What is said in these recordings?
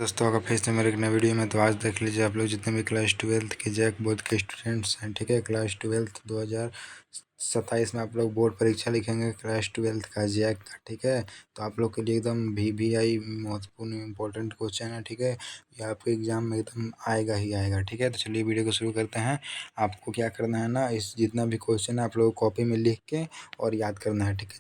दोस्तों का फिर से मेरे एक नए वीडियो में। तो आज देख लीजिए आप लोग जितने भी क्लास 12th के जैक बोर्ड के स्टूडेंट्स हैं, ठीक है। क्लास 12th 2027 में आप लोग बोर्ड परीक्षा लिखेंगे क्लास 12th का जैक का, ठीक है। तो आप लोग के लिए एकदम VVI महत्वपूर्ण इंपॉर्टेंट क्वेश्चन है, ठीक है। ये आपके एग्जाम में एकदम आएगा ही आएगा, ठीक है। तो चलिए वीडियो को शुरू करते हैं। आपको क्या करना है ना, इस जितना भी क्वेश्चन है आप लोग कॉपी में लिख के और याद करना है, ठीक है।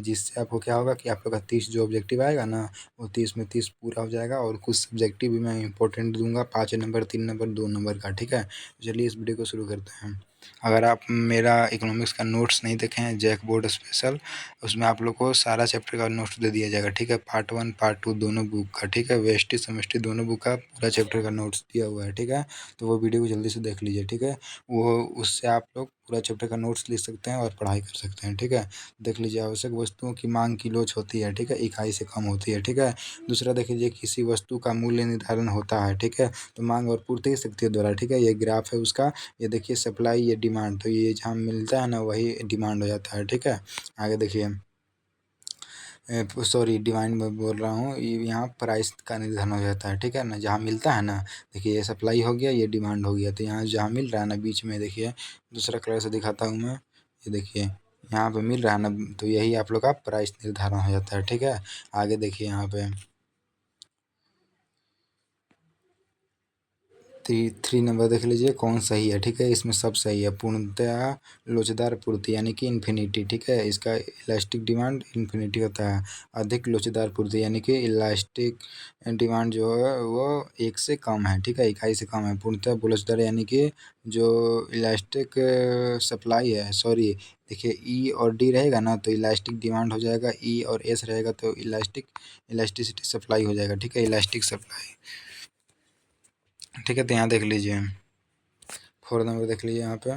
जिससे आपको क्या होगा कि आप लोग का 30 जो ऑब्जेक्टिव आएगा ना, वो 30 में 30 पूरा हो जाएगा। और कुछ सब्जेक्टिव भी मैं इंपॉर्टेंट दूंगा, 5 नंबर, 3 नंबर, 2 नंबर का, ठीक है। चलिए इस वीडियो को शुरू करते हैं। अगर आप मेरा इकोनॉमिक्स का नोट्स नहीं देखे हैं, जैक बोर्ड स्पेशल, उसमें आप लोग को सारा चैप्टर का नोट्स दे दिया जाएगा, ठीक है। पार्ट 1 पार्ट 2 दोनों बुक का, ठीक है। वेस्टी सेमेस्ट्री दोनों बुक का पूरा चैप्टर का नोट्स दिया हुआ है, ठीक है। तो वो वीडियो को जल्दी से देख लीजिए, ठीक है। वो उससे आप लोग पूरा चैप्टर का नोट्स लिख सकते हैं और पढ़ाई कर सकते हैं, ठीक है। देख लीजिए, आवश्यक वस्तुओं की मांग किलोच होती है, ठीक है, इकाई से कम होती है, ठीक है। दूसरा देख लीजिए, किसी वस्तु का मूल्य निर्धारण होता है, ठीक है। तो मांग और पूर्ति शक्ति द्वारा, ठीक है। ये ग्राफ है उसका, ये देखिए सप्लाई, ये डिमांड। तो ये जहाँ मिलता है ना वही डिमांड हो जाता है, ठीक है। आगे देखिए, सॉरी डिमांड में बोल रहा हूँ, यहाँ प्राइस का निर्धारण हो जाता है, ठीक है ना। जहाँ मिलता है ना, देखिए ये सप्लाई हो गया, ये डिमांड हो गया। तो यहाँ जहाँ मिल रहा है ना, बीच में देखिए, दूसरा कलर से दिखाता हूँ मैं, ये देखिए यहाँ पे मिल रहा है ना, तो यही आप लोग का प्राइस निर्धारण हो जाता है, ठीक है। आगे देखिए, यहाँ पे 3 नंबर देख लीजिए कौन सही है, ठीक है। इसमें सब सही है। पूर्णतया लोचदार पूर्ति यानी कि इन्फिनिटी, ठीक है। इसका इलास्टिक डिमांड इन्फिनिटी होता है। अधिक लोचदार पूर्ति यानी कि इलास्टिक डिमांड जो है वो 1 से कम है, ठीक है, इकाई से कम है। पूर्णतया लोचदार यानी कि जो इलास्टिक सप्लाई है, सॉरी देखिए ई और डी रहेगा ना तो इलास्टिक डिमांड हो जाएगा, ई और एस रहेगा तो इलास्टिसिटी सप्लाई हो जाएगा, ठीक है, इलास्टिक सप्लाई, ठीक है। तो यहाँ देख लीजिए 4 नंबर देख लीजिए, यहाँ पे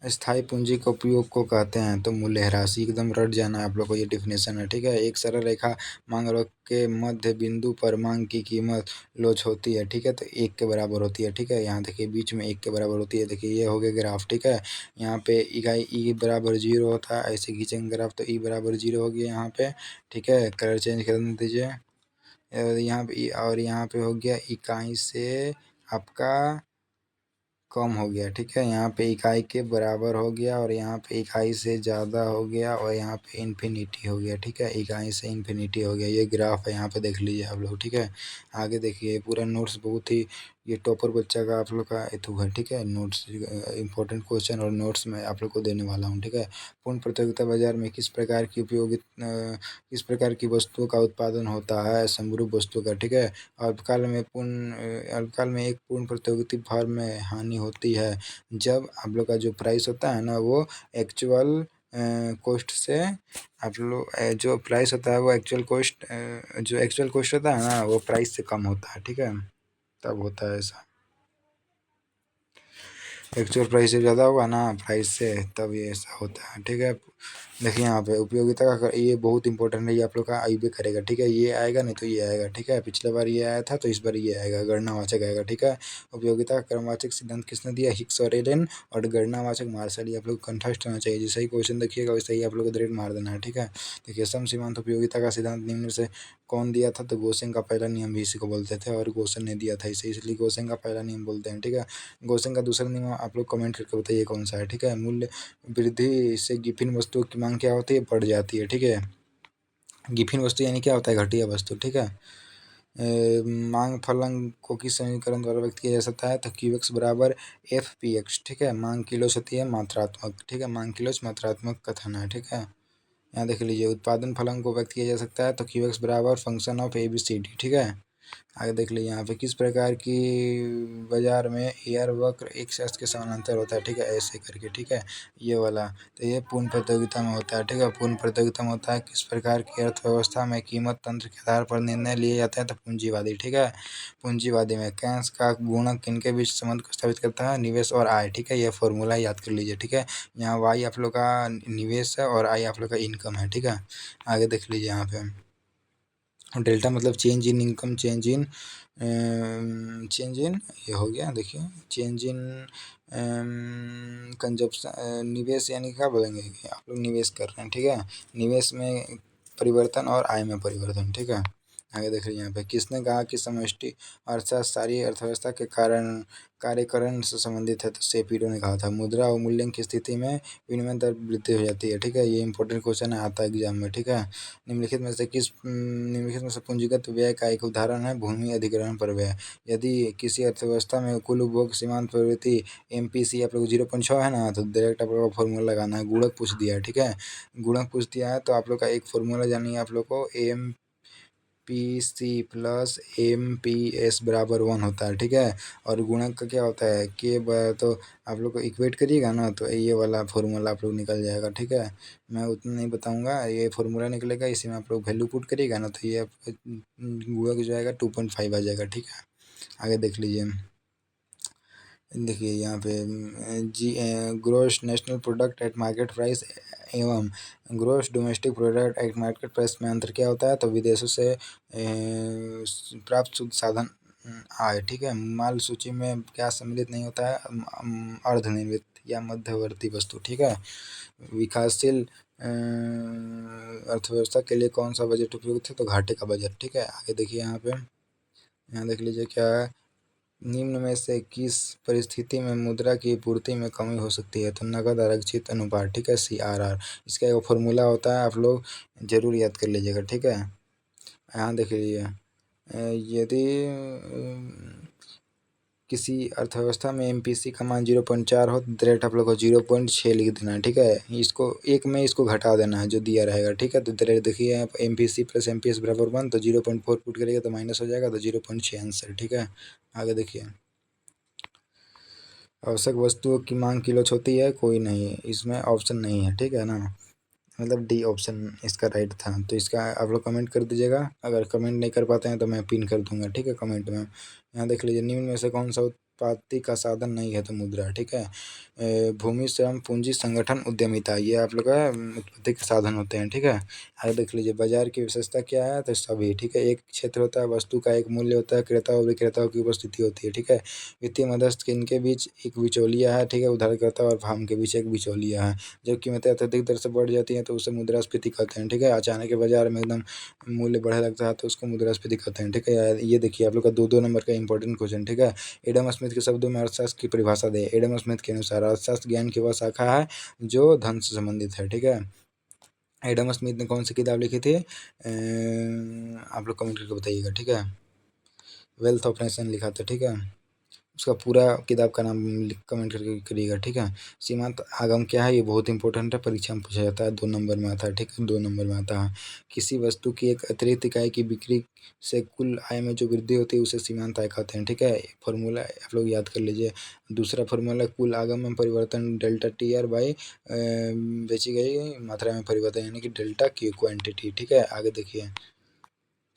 स्थायी पूंजी का उपयोग को कहते हैं तो मूल्यह्रास, एकदम रट जाना है आप लोग को, ये डिफिनेशन है, ठीक है। एक सरल रेखा मांग और के मध्य बिंदु पर मांग की कीमत लोच होती है, ठीक है। तो 1 के बराबर होती है, ठीक है। यहाँ देखिए बीच में 1 के बराबर होती है, देखिए ये हो गया ग्राफ, ठीक है। यहाँ पे इकाई ई बराबर 0 होता है, ऐसे खींचेंगे ग्राफ तो ई बराबर 0 हो गया यहाँ पे, ठीक है। कलर चेंज कर दीजिए, यहाँ पे और यहाँ पे हो गया इकाई से आपका कम हो गया, ठीक है। यहाँ पे इकाई के बराबर हो गया और यहाँ पे इकाई से ज़्यादा हो गया और यहाँ पे इन्फिनिटी हो गया, ठीक है। इकाई से इन्फिनिटी हो गया, ये ग्राफ है, यहाँ पे देख लीजिए आप लोग, ठीक है। आगे देखिए पूरा नोट्स बहुत ही, ये टॉपर बच्चा का आप लोग का एथू है, ठीक है। नोट्स इंपॉर्टेंट क्वेश्चन और नोट्स मैं आप लोग को देने वाला हूँ, ठीक है। पूर्ण प्रतियोगिता बाजार में किस प्रकार की वस्तुओं का उत्पादन होता है, समरूप वस्तु का, ठीक है। अल्पकाल में एक पूर्ण प्रतियोगिता फर्म में हानि होती है जब आप लोग का जो प्राइस होता है ना वो एक्चुअल कॉस्ट से, आप लोग जो प्राइस होता है वो जो एक्चुअल कॉस्ट होता है ना वो प्राइस से कम होता है, ठीक है। तब होता है ऐसा, एक्चुअल प्राइस से ज़्यादा होगा ना प्राइस से, तब ये ऐसा होता है, ठीक है। देखिए यहाँ पे उपयोगिता का ये बहुत इंपॉर्टेंट है, ये आप लोग का आईबी करेगा, ठीक है। ये आएगा नहीं तो ये आएगा, ठीक है। पिछले बार ये आया था तो इस बार ये आएगा, गणनावाचक आएगा, ठीक है। उपयोगिता का क्रमवाचक सिद्धांत किसने दिया, हिक्स और एलन। और गणनावाचक मार्शल, ये आप लोग कंठस्थ होना चाहिए, जैसे ही क्वेश्चन देखिएगा वैसे ही आप लोग को डायरेक्ट मार देना है, ठीक है। देखिए सम सीमांत उपयोगिता का सिद्धांत निम्न से कौन दिया था, तो गोसेंग का पहला नियम भी इसी को बोलते थे और गोसेन ने दिया था इसे, इसलिए गोसेंग का पहला नियम बोलते हैं, ठीक है। गोसेंग का दूसरा नियम आप लोग कमेंट करके बताइए कौन सा है, ठीक है। मूल्य वृद्धि से गिफिन वस्तुओं की मांग क्या होती है, बढ़ जाती है, ठीक है। गिफिन वस्तु यानी क्या होता है, घटिया वस्तु, ठीक है। मांग फलन को किस समीकरण द्वारा व्यक्त किया जा सकता है, तो क्यूएक्स बराबर एफ पी एक्स, ठीक है। मांग किलोच होती है मात्रात्मक, ठीक है, मांग किलोच मात्रात्मक कथन है, ठीक है। यहाँ देख लीजिए उत्पादन फलन को व्यक्त किया जा सकता है तो क्यूएक्स बराबर function of A B C D, ठीक है। आगे देख लीजिए यहाँ पे किस प्रकार की बाजार में एयर वक्र एक शख्स के समानांतर होता है, ठीक है, ऐसे करके, ठीक है, ये वाला। तो ये पूर्ण प्रतियोगिता में होता है, ठीक है। पूर्ण प्रतियोगिता में होता है किस प्रकार की अर्थव्यवस्था में कीमत तंत्र के आधार पर निर्णय लिए जाते हैं, तो पूंजीवादी, ठीक है। पूंजीवादी में कैश का गुणक किनके बीच संबंध को स्थापित करता है, निवेश और आय, ठीक है। ये फॉर्मूला याद कर लीजिए, ठीक है। यहाँ वाई आप लोग का निवेश है और आई आप लोग का इनकम है, ठीक है। आगे देख लीजिए यहाँ पे डेल्टा मतलब change in income, change in ये हो गया, देखिए चेंज इन कंजप्शन, निवेश यानी क्या बोलेंगे कि आप लोग निवेश कर रहे हैं, ठीक है। निवेश में परिवर्तन और आय में परिवर्तन, ठीक है। आगे देख लीजिए यहाँ पे, किसने कहा कि समष्टि अर्थशास्त्र सारी अर्थव्यवस्था के कारण कार्यकरण से संबंधित है? तो सेपीरो ने कहा था। मुद्रा अवमूल्यन की स्थिति में विनिमय दर वृद्धि हो जाती है। ठीक है, ये इंपॉर्टेंट क्वेश्चन है, आता है एग्जाम में। ठीक है, निम्नलिखित में से पूंजीगत व्यय का एक उदाहरण है भूमि अधिग्रहण पर व्यय। यदि किसी अर्थव्यवस्था में कुल उपभोग सीमांत प्रवृत्ति MPC आप लोग 0.6 है ना, तो डायरेक्ट आप लोग को फॉर्मूला लगाना है। गुणक पूछ दिया है। ठीक है, गुणक पूछ दिया है तो आप लोग का एक फॉर्मूला जानिए आप लोग को, PC प्लस MPS बराबर 1 होता है। ठीक है, और गुणक का क्या होता है, तो आप लोग को इक्वेट करिएगा ना तो ये वाला फॉर्मूला आप लोग निकल जाएगा। ठीक है, मैं उतना नहीं बताऊंगा, ये फॉर्मूला निकलेगा, इसी में आप लोग वैल्यू पुट करिएगा ना तो ये आपका गुणक जो आएगा 2.5 आ जाएगा। ठीक है, आगे देख लीजिए। देखिए यहाँ पे जी gross national product at market price एवं gross domestic product at market price में अंतर क्या होता है? तो विदेशों से प्राप्त शुद्ध साधन आय। ठीक है, माल सूची में क्या सम्मिलित नहीं होता है? अर्धनिर्मित या मध्यवर्ती वस्तु। ठीक है, विकासशील अर्थव्यवस्था के लिए कौन सा बजट उपयुक्त है? तो घाटे का बजट। ठीक है, आगे देखिए यहाँ पे, यहाँ देख लीजिए क्या है, निम्न में से किस परिस्थिति में मुद्रा की पूर्ति में कमी हो सकती है? तो नकद आरक्षित अनुपात। ठीक है, CRR, इसका एक फॉर्मूला होता है, आप लोग जरूर याद कर लीजिएगा। ठीक है, यहाँ देख लीजिए, यदि किसी अर्थव्यवस्था में MPC का मान 0.4 हो तो डायरेक्ट आप लोग को 0.6 लिख देना है। ठीक है, इसको एक में इसको घटा देना है जो दिया रहेगा। ठीक है, तो डायरेक्ट देखिए आप MPC प्लस MPS बराबर 1, तो 0.4 पुट करिएगा तो माइनस हो जाएगा, तो 0.6 आंसर। ठीक है, आगे देखिए, आवश्यक वस्तुओं की मांग किलोच होती है? कोई नहीं, इसमें ऑप्शन नहीं है। ठीक है ना, मतलब डी ऑप्शन इसका राइट था। तो इसका आप लोग कमेंट कर दीजिएगा, अगर कमेंट नहीं कर पाते हैं तो मैं पिन कर दूंगा। ठीक है, कमेंट में। यहाँ देख लीजिए, निम्न में से कौन सा उत्पत्ति का साधन नहीं है? तो मुद्रा। ठीक है, भूमि श्रम पूंजी संगठन उद्यमिता, ये आप लोग का उत्पत्ति के साधन होते हैं। ठीक है, आगे देख लीजिए, बाजार की विशेषता क्या है? तो सभी। ठीक है, एक क्षेत्र होता है, वस्तु का एक मूल्य होता है, क्रेता और विक्रेताओं की उपस्थिति होती है। ठीक है, वित्तीय मध्यस्थ इनके बीच एक बिचौलिया है। ठीक है, उधारकर्ता और फार्म के बीच एक बिचौलिया है। जब कीमतें अत्यधिक दर से बढ़ जाती हैं तो उसे मुद्रास्फीति कहते हैं। ठीक है, अचानक के बाजार में एकदम मूल्य बढ़ने लगता है तो उसको मुद्रास्फीति कहते हैं। ठीक है, ये देखिए आप लोग का 2-2 नंबर का इंपॉर्टेंट क्वेश्चन। ठीक है, एडम स्मिथ के शब्दों में अर्थशास्त्र की परिभाषा दे। एडम स्मिथ के अनुसार अर्थशास्त्र ज्ञान की वह शाखा है जो धन से संबंधित है। ठीक है, एडम स्मिथ ने कौन सी किताब लिखी थी? आप लोग कमेंट करके बताइएगा। ठीक है, वेल्थ ऑफ नेशन लिखा था। ठीक है, उसका पूरा किताब का नाम कमेंट करके करिएगा। ठीक है, सीमांत आगम क्या है? ये बहुत इंपॉर्टेंट है, परीक्षा में पूछा जाता है, 2 नंबर में आता है। ठीक है, 2 नंबर में आता है। किसी वस्तु की एक अतिरिक्त इकाई की बिक्री से कुल आय में जो वृद्धि होती है उसे सीमांत आय कहते हैं। ठीक है, फॉर्मूला आप लोग याद कर लीजिए। दूसरा फॉर्मूला, कुल आगम में परिवर्तन डेल्टा TR बाई बेची गई मात्रा में परिवर्तन, यानी कि डेल्टा Q क्वांटिटी। ठीक है, आगे देखिए,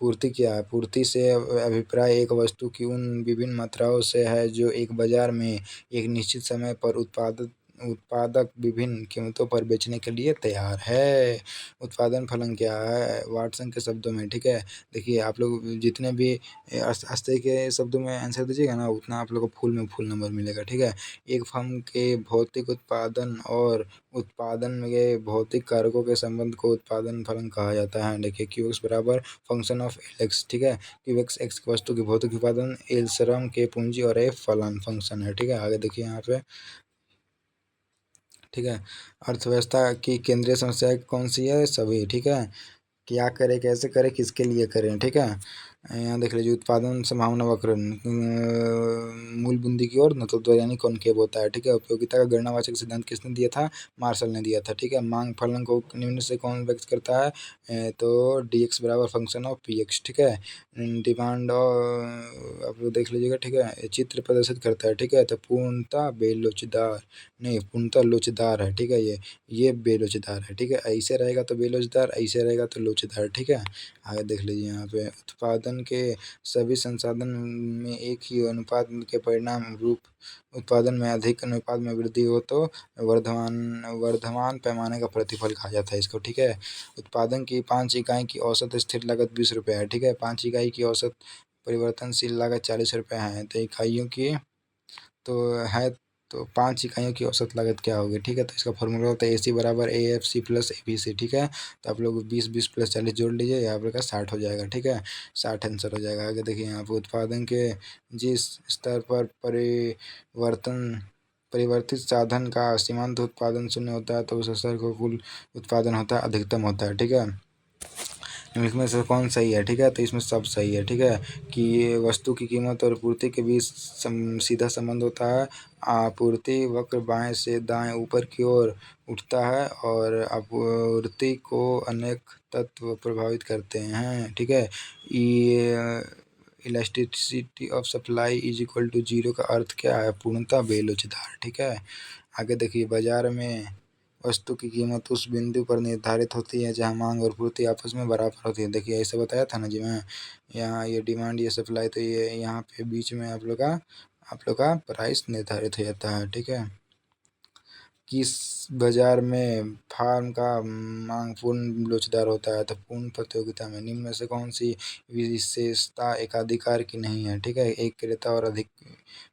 पूर्ति क्या है? पूर्ति से अभिप्राय एक वस्तु की उन विभिन्न मात्राओं से है जो एक बाजार में एक निश्चित समय पर उत्पादक विभिन्न कीमतों पर बेचने के लिए तैयार है। उत्पादन फलन क्या है? वाटसन के शब्दों में। ठीक है, देखिए आप लोग जितने भी अस्ते के शब्दों में आंसर दीजिएगा ना, उतना आप लोग को फुल में फुल नंबर मिलेगा। ठीक है, एक फर्म के भौतिक उत्पादन और उत्पादन के भौतिक कारकों के संबंध को उत्पादन फलन कहा जाता है। देखिए, QX बराबर फंक्शन ऑफ LX। ठीक है, QX X वस्तु की भौतिक उत्पादन, L श्रम के पूंजी और F फलन फंक्शन है। ठीक है, आगे देखिए यहाँ पे। ठीक है, अर्थव्यवस्था की केंद्रीय समस्या कौन सी है? सभी। ठीक है, क्या करें, कैसे करें, किसके लिए करें? ठीक है, यहाँ देख लीजिए, उत्पादन संभावना वक्र मूल बुंदी की ओर न तो दो यानी कॉनकेव होता है। ठीक है, उपयोगिता का गणनावाचक सिद्धांत किसने दिया था? मार्शल ने दिया था। ठीक है, मांग फलन को निम्न से कौन व्यक्त करता है? तो DX बराबर फंक्शन ऑफ PX। ठीक है, डिमांड और आप लोग देख लीजिएगा। ठीक है, चित्र प्रदर्शित करता है। ठीक है, तो पूर्णतः बेलोचदार, नहीं पूर्णतः लोचदार है। ठीक है, ये बेलोचदार है। ठीक है, ऐसे रहेगा तो बेलोचदार, ऐसे रहेगा तो लोचदार। ठीक है, आगे देख लीजिए यहाँ पे, उत्पादन के सभी संसाधन में एक ही अनुपात के परिणाम रूप उत्पादन में अधिक अनुपात में वृद्धि हो तो वर्धमान वर्धमान पैमाने का प्रतिफल कहा जाता है इसको। ठीक है, उत्पादन की 5 इकाई की औसत स्थिर लागत 20 रुपये है। ठीक है, 5 इकाई की औसत परिवर्तनशील लागत 40 रुपये है, तो इकाइयों की तो है तो 5 इकाइयों की औसत लागत क्या होगी, ठीक है। तो इसका फॉर्मूला होता है AC बराबर AFC प्लस ABC, ठीक है। तो आप लोग 20 प्लस 40 जोड़ लीजिए, यहाँ पर का 60 हो जाएगा, ठीक है। 60 आंसर हो जाएगा। आगे देखिए यहाँ पर उत्पादन के जिस स्तर पर परिवर्तित साधन का सीमांत उत्पादन शून्य होता है तो उस स्तर को कुल उत्पादन होता है अधिकतम होता है, ठीक है। इसमें से कौन सही है, ठीक है। तो इसमें सब सही है, ठीक है। कि ये वस्तु की कीमत और पूर्ति के बीच सीधा संबंध होता है। आपूर्ति वक्र बाएं से दाएं ऊपर की ओर उठता है और आपूर्ति को अनेक तत्व प्रभावित करते हैं, ठीक है। ये elasticity of supply is equal to zero का अर्थ क्या है, पूर्णतः बेलोचदार, ठीक है। आगे देखिए, बाजार में वस्तु की कीमत उस बिंदु पर निर्धारित होती है जहां मांग और पूर्ति आपस में बराबर होती है। देखिए ऐसे बताया था ना जी मैं, यहाँ ये डिमांड ये सप्लाई, तो ये यहाँ पे बीच में आप लोग का प्राइस निर्धारित हो जाता है, ठीक है। किस बाजार में फार्म का मांग पूर्ण लोचदार होता है, तो पूर्ण प्रतियोगिता में निम्न में से कौन सी विशेषता एकाधिकार की नहीं है, ठीक है। एक क्रेता और अधिक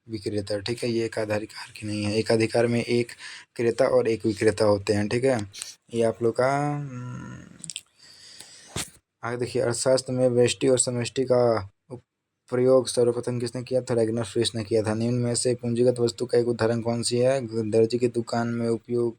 विक्रेता, ठीक है। ये एकाधिकार की नहीं है। एकाधिकार में एक क्रेता और एक विक्रेता होते हैं, ठीक है। ये आप लोग का आगे देखिए, अर्थशास्त्र में व्यष्टि और समष्टि का प्रयोग सर्वप्रथम किसने किया था, रैग्नर फ्रिश ने किया था। निम्न में से पूंजीगत वस्तु का एक उदाहरण कौन सी है, दर्जी की दुकान में उपयोग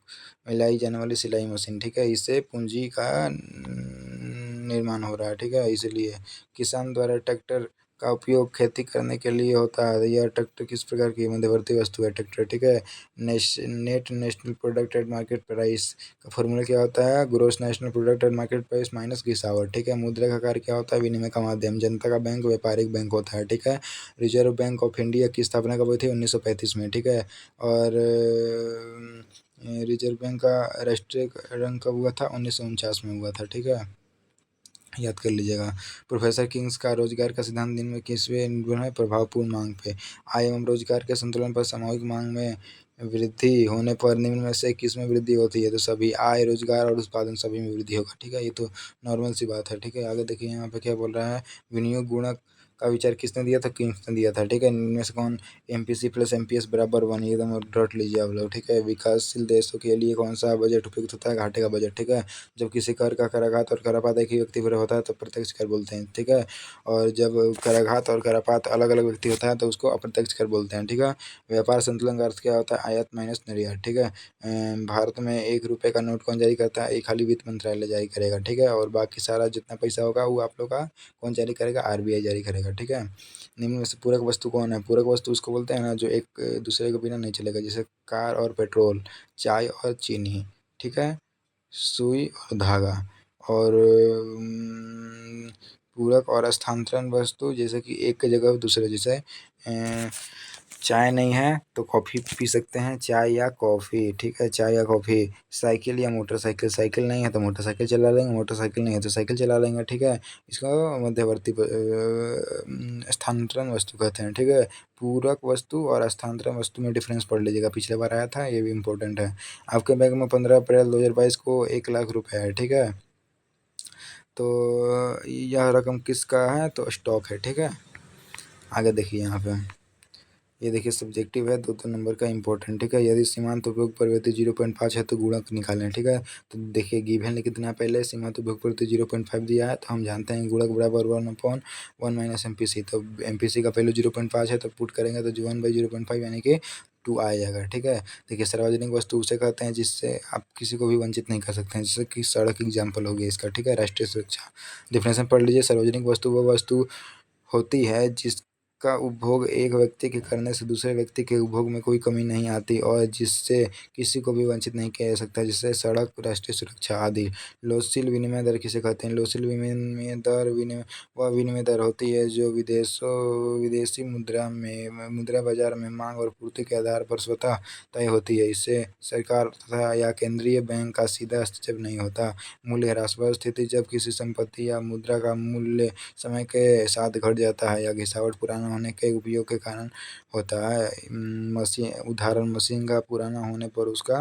में लाई जाने वाली सिलाई मशीन, ठीक है। इससे पूंजी का निर्माण हो रहा है, ठीक है। इसलिए किसान द्वारा ट्रैक्टर का उपयोग खेती करने के लिए होता है। यह ट्रैक्टर किस प्रकार की मध्यवर्ती वस्तु है, ट्रैक्टर, ठीक है। Net national product at market price का फॉर्मूला क्या होता है, gross national product at market price minus घिसावट, ठीक है। मुद्रा का कार्य क्या होता है, विनिमय का माध्यम। जनता का बैंक व्यापारिक बैंक होता है, ठीक है। रिजर्व बैंक ऑफ इंडिया की स्थापना कब हुई थी, 1935 में, ठीक है। और रिजर्व बैंक का राष्ट्रीय रंग कब हुआ था, 1949 में हुआ था, ठीक है। याद कर लीजिएगा। प्रोफेसर किंग्स का रोजगार का सिद्धांत दिन में किसमें निर्भर है, प्रभावपूर्ण मांग पे। आय एवं रोजगार के संतुलन पर सामूहिक मांग में वृद्धि होने पर निम्न में से किस में वृद्धि होती है, तो सभी आय, रोजगार और उत्पादन सभी में वृद्धि होगा, ठीक है। ये तो नॉर्मल सी बात है, ठीक है। आगे देखिए यहाँ पे क्या बोल रहा है, विनियोग गुणक का विचार किसने दिया था, किंग्स ने दिया था, ठीक है। इनमें से कौन, MPC प्लस MPS बराबर 1, एकदम रट लीजिए आप लोग, ठीक है। विकासशील देशों के लिए कौन सा बजट उपयुक्त होता है, घाटे का बजट, ठीक है। जब किसी कर का कराघात और करापात एक ही व्यक्ति पर होता है तो प्रत्यक्ष कर बोलते हैं, ठीक है। और जब कराघात और करापात अलग अलग व्यक्ति होता है तो उसको अप्रत्यक्ष कर बोलते हैं, ठीक है। व्यापार संतुलन का अर्थ क्या होता है, आयात माइनस निर्यात, ठीक है। भारत में 1 रुपये का नोट कौन जारी करता है, एक खाली वित्त मंत्रालय जारी करेगा, ठीक है। और बाकी सारा जितना पैसा होगा वो आप लोग का कौन जारी करेगा, RBI जारी करेगा, ठीक है। निम्न में से पूरक वस्तु कौन है, पूरक वस्तु उसको बोलते हैं ना जो एक दूसरे के बिना नहीं चलेगा, जैसे कार और पेट्रोल, चाय और चीनी, ठीक है, सुई और धागा। और पूरक और स्थानांतरण वस्तु जैसे कि एक जगह दूसरे, जैसे चाय नहीं है तो कॉफ़ी पी सकते हैं, चाय या कॉफ़ी, ठीक है, चाय या कॉफ़ी। साइकिल या मोटरसाइकिल, साइकिल नहीं है तो मोटरसाइकिल चला लेंगे, मोटरसाइकिल नहीं है तो साइकिल चला लेंगे, ठीक है। इसको मध्यवर्ती स्थानांतरण वस्तु कहते हैं, ठीक है। पूरक वस्तु और स्थानांतरण वस्तु में डिफरेंस पढ़ लीजिएगा, पिछले बार आया था, ये भी इम्पोर्टेंट है। आपके बैंक में 15 अप्रैल 2022 को 1 लाख रुपये है, ठीक है। तो यह रकम किसका है, तो स्टॉक है, ठीक है। आगे देखिए यहाँ पे, ये देखिए सब्जेक्टिव है, 2 नंबर का इंपॉर्टेंट, ठीक है। यदि सीमांत उपयोग प्रवृत्ति 0.5 है तो गुणक निकालें, ठीक है। तो देखिए गिवन लिख देना, पहले सीमांत उपयोग प्रवृत्ति 0.5 दिया है तो हम जानते हैं गुणक बराबर 1/1 माइनस MPC। तो MPC का पहले 0.5 है तो पुट करेंगे तो 1/0.5 यानी कि 2 आ जाएगा, ठीक है। देखिए सार्वजनिक वस्तु उसे कहते हैं जिससे आप किसी को भी वंचित नहीं कर सकते हैं, जैसे कि सड़क एग्जाम्पल हो गया इसका, ठीक है। राष्ट्रीय सुरक्षा डिफिनेशन पढ़ लीजिए, सार्वजनिक वस्तु वह वस्तु होती है जिसका उपभोग एक व्यक्ति के करने से दूसरे व्यक्ति के उपभोग में कोई कमी नहीं आती और जिससे किसी को भी वंचित नहीं किया जा सकता, जैसे सड़क, राष्ट्रीय सुरक्षा आदि। लोचशील विनिमय दर किसे कहते हैं, लोचशील विनिमय दर वह विनिमय दर होती है जो विदेशी मुद्रा बाजार में मांग और पूर्ति के आधार पर स्वतः तय होती है। इससे सरकार तथा या केंद्रीय बैंक का सीधा हस्तक्षेप नहीं होता। मूल्यह्रास वह स्थिति जब किसी संपत्ति या मुद्रा का मूल्य समय के साथ घट जाता है या घिसावट पुराना होने के उपयोग के कारण होता है। उदाहरण, मशीन का पुराना होने पर उसका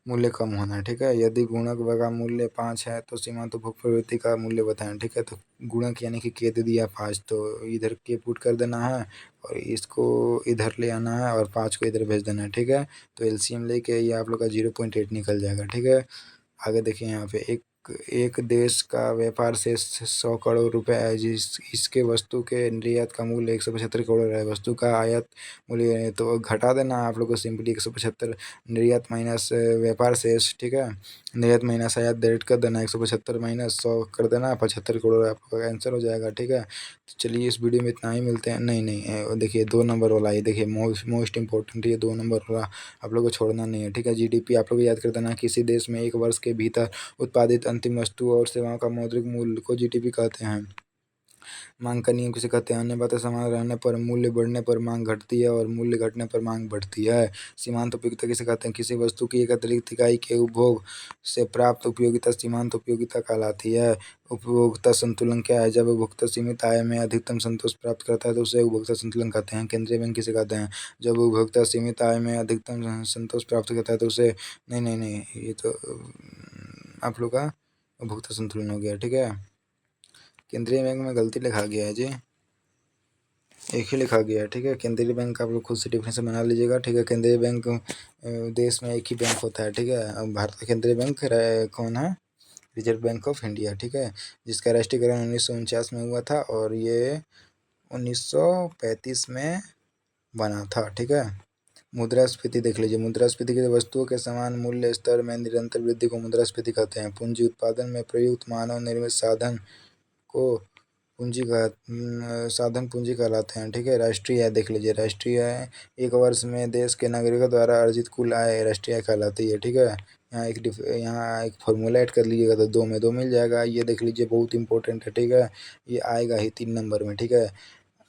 मूल्य कम होना, ठीक है। यदि गुणक का मूल्य 5 है तो सीमांत उपभोग प्रवृत्ति का मूल्य बताएं, ठीक है। तो गुणक यानी कि के दे दिया 5, तो इधर के पुट कर देना है और इसको इधर ले आना है और 5 को इधर भेज देना है, ठीक है। तो एलसीएम लेके ये आप लोग का 0.8 निकल जाएगा, ठीक है। आगे देखिए यहाँ पे एक एक देश का व्यापार से 100 करोड़ रुपए है, जिस इसके वस्तु के निर्यात का मूल्य 175 करोड़ है। वस्तु का आयात मूल्य तो घटा देना है आप लोग को सिंपली 175 निर्यात माइनस व्यापार शेष, ठीक है। निर्यात माइनस आयात डायरेक्ट कर देना, 175 माइनस 100 कर देना, 75 करोड़ आपका आंसर हो जाएगा, ठीक है। तो चलिए इस वीडियो में इतना ही, मिलते हैं। नहीं नहीं देखिए 2 नंबर वाला, ये देखिए मोस्ट इंपॉर्टेंट, ये 2 नंबर वाला आप लोग को छोड़ना नहीं है, ठीक है। जीडीपी आप लोग याद कर देना, किसी देश में एक वर्ष के भीतर उत्पादित अंतिम वस्तु और सेवाओं का मौद्रिक मूल्य को जीडीपी कहते हैं। मांग का नियम किसे कहते हैं? अन्य बातें समान रहने पर मूल्य बढ़ने पर मांग घटती है और मूल्य घटने पर मांग बढ़ती है। सीमांत उपयोगिता किसे कहते हैं? किसी वस्तु की एक अतिरिक्त इकाई के उपभोग से प्राप्त उपयोगिता सीमांत उपयोगिता कहलाती है। उपभोक्ता संतुलन क्या है? जब उपभोक्ता सीमित आय में अधिकतम संतोष प्राप्त करता है तो उसे उपभोक्ता संतुलन कहते हैं। केंद्रीय बैंक किसे कहते हैं? जब उपभोक्ता सीमित आय में अधिकतम संतोष प्राप्त करता है तो उसे, नहीं नहीं नहीं, ये तो आप लोग का उपभोक्ता संतुलन हो गया, ठीक है। केंद्रीय बैंक में गलती लिखा गया है जी, एक ही लिखा गया है, ठीक है। केंद्रीय बैंक का आप लोग खुद से डिफिनेशन बना लीजिएगा, ठीक है। केंद्रीय बैंक देश में एक ही बैंक होता है, ठीक है। अब भारत का केंद्रीय बैंक कौन है? रिजर्व बैंक ऑफ इंडिया, ठीक है। जिसका राष्ट्रीयकरण 1949 में हुआ था और ये 1935 में बना था, ठीक है। मुद्रास्फीति देख लीजिए। मुद्रास्फीति की वस्तुओं के समान मूल्य स्तर में निरंतर वृद्धि को मुद्रास्फीति कहते हैं। पूंजी उत्पादन में प्रयुक्त मानव निर्मित साधन को साधन पूंजी कहलाते हैं, ठीक है। राष्ट्रीय आय देख लीजिए। राष्ट्रीय आय एक वर्ष में देश के नागरिकों द्वारा अर्जित कुल आय राष्ट्रीय आय कहलाती है, ठीक है। यहाँ एक फॉर्मूला ऐड कर लीजिएगा तो 2 में 2 मिल जाएगा। ये देख लीजिए बहुत इंपॉर्टेंट है, ठीक है। ये आएगा ही 3 नंबर में, ठीक है।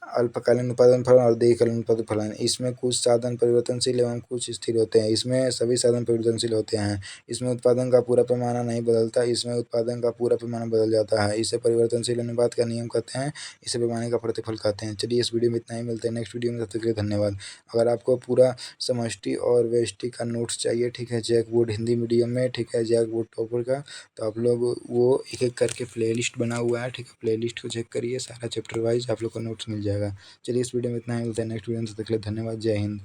अल्पकालीन उत्पादन फलन और दीर्घकालीन उत्पादन फलन, इसमें कुछ साधन परिवर्तनशील एवं कुछ स्थिर होते हैं। इसमें सभी साधन परिवर्तनशील होते हैं। इसमें उत्पादन का पूरा पैमाना नहीं बदलता, इसमें उत्पादन का पूरा पैमाना बदल जाता है। इसे परिवर्तनशील अनुपात का नियम कहते हैं। इसे पैमाने का प्रतिफल कहते हैं। चलिए इस वीडियो में इतना ही, मिलते हैं नेक्स्ट वीडियो में, तब तक के लिए धन्यवाद। अगर आपको पूरा समष्टि और व्यष्टि का नोट्स चाहिए, ठीक है, जैक बोर्ड हिंदी मीडियम में, ठीक है, जैक बोर्ड टॉपर का, तो आप लोग वो एक एक करके प्लेलिस्ट बना हुआ है, ठीक है। प्लेलिस्ट को चेक करिए, सारा चैप्टर वाइज आप लोग को नोट्स मिल जाएगा। चलिए इस वीडियो में इतना ही, मिलता है नेक्स्ट वीडियो में, तब तक के लिए धन्यवाद। जय हिंद।